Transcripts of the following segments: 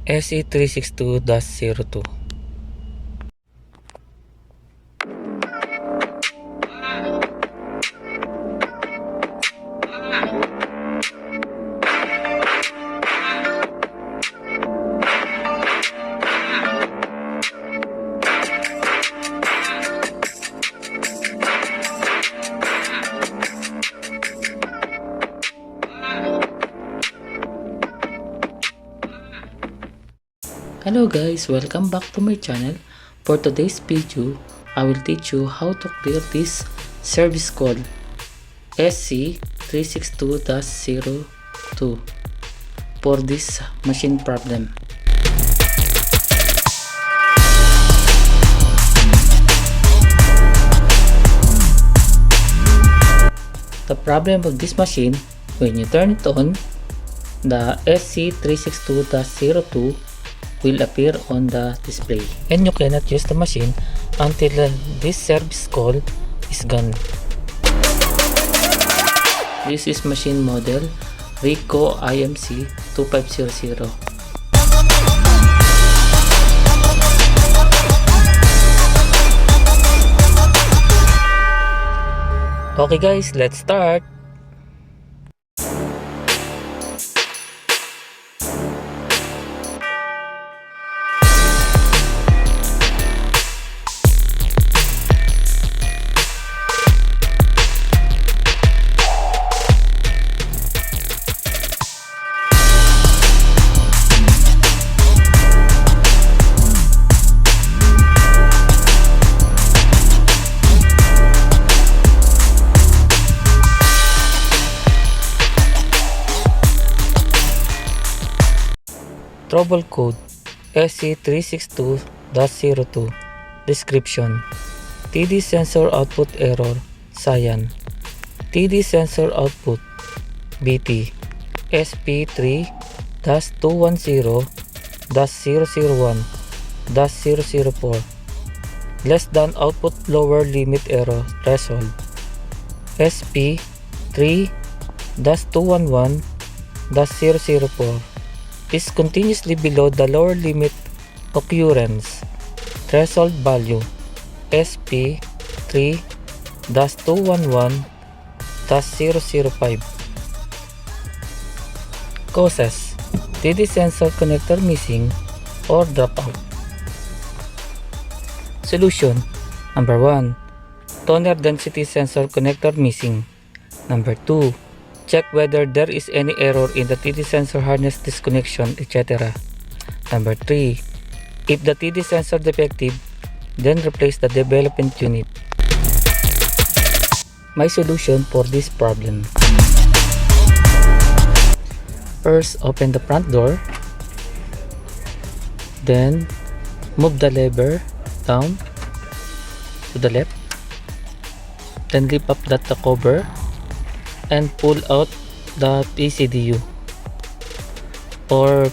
SC362-02. Hello guys, welcome back to my channel. For today's video, I will teach you how to clear this service code SC362-02 for this machine problem. The problem of this machine, when you turn it on, the SC362-02 will appear on the display, and you cannot use the machine until this service call is gone. This is machine model Ricoh IMC 2500. Okay guys, let's start. Trouble code SC362-02. Description: TD sensor output error cyan. TD sensor output BT SP3-210-001-004 less than output lower limit error threshold. SP3-211-004 is continuously below the lower limit occurrence threshold value. SP3-211-005 Causes: TD sensor connector missing or dropout. Solution: Number 1. Toner density sensor connector missing. Number 2. Check whether there is any error in the TD sensor harness disconnection, etc. Number 3. If the TD sensor defective, then replace the development unit. My solution for this problem: first, open the front door, then move the lever down to the left, then lift up the cover and pull out the PCDU or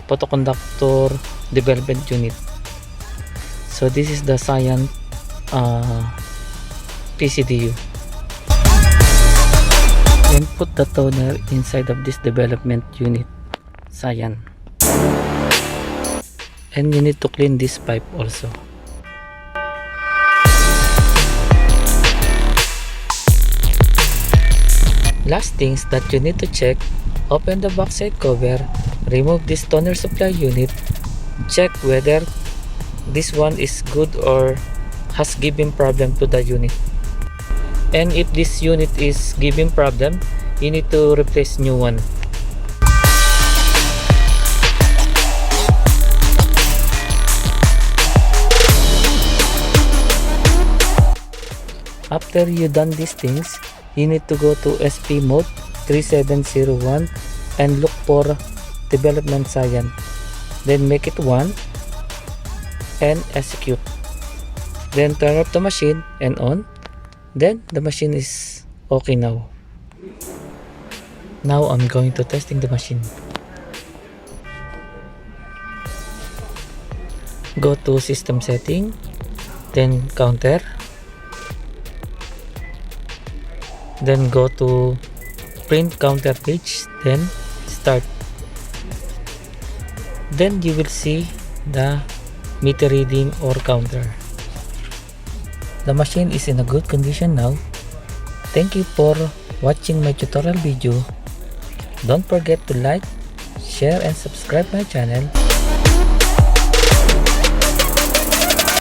photoconductor development unit. So this is the cyan PCDU. Then put the toner inside of this development unit cyan, and you need to clean this pipe also. Last things that you need to check: open the backside cover, remove this toner supply unit, check whether this one is good or has given problem to the unit, and if this unit is giving problem, you need to replace new one. After you done these things, you need to go to SP mode 3701 and look for development cyan, then make it 1 and execute. Then turn off the machine and on. Then the machine is okay now. Now I'm going to testing the machine. Go to system setting, then counter, then go to print counter page, then start. Then you will see the meter reading or counter. The machine is in a good condition now. Thank you for watching my tutorial video. Don't forget to like, share and subscribe my channel.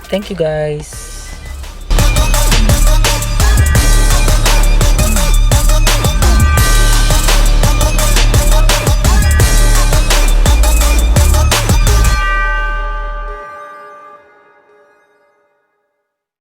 Thank you guys.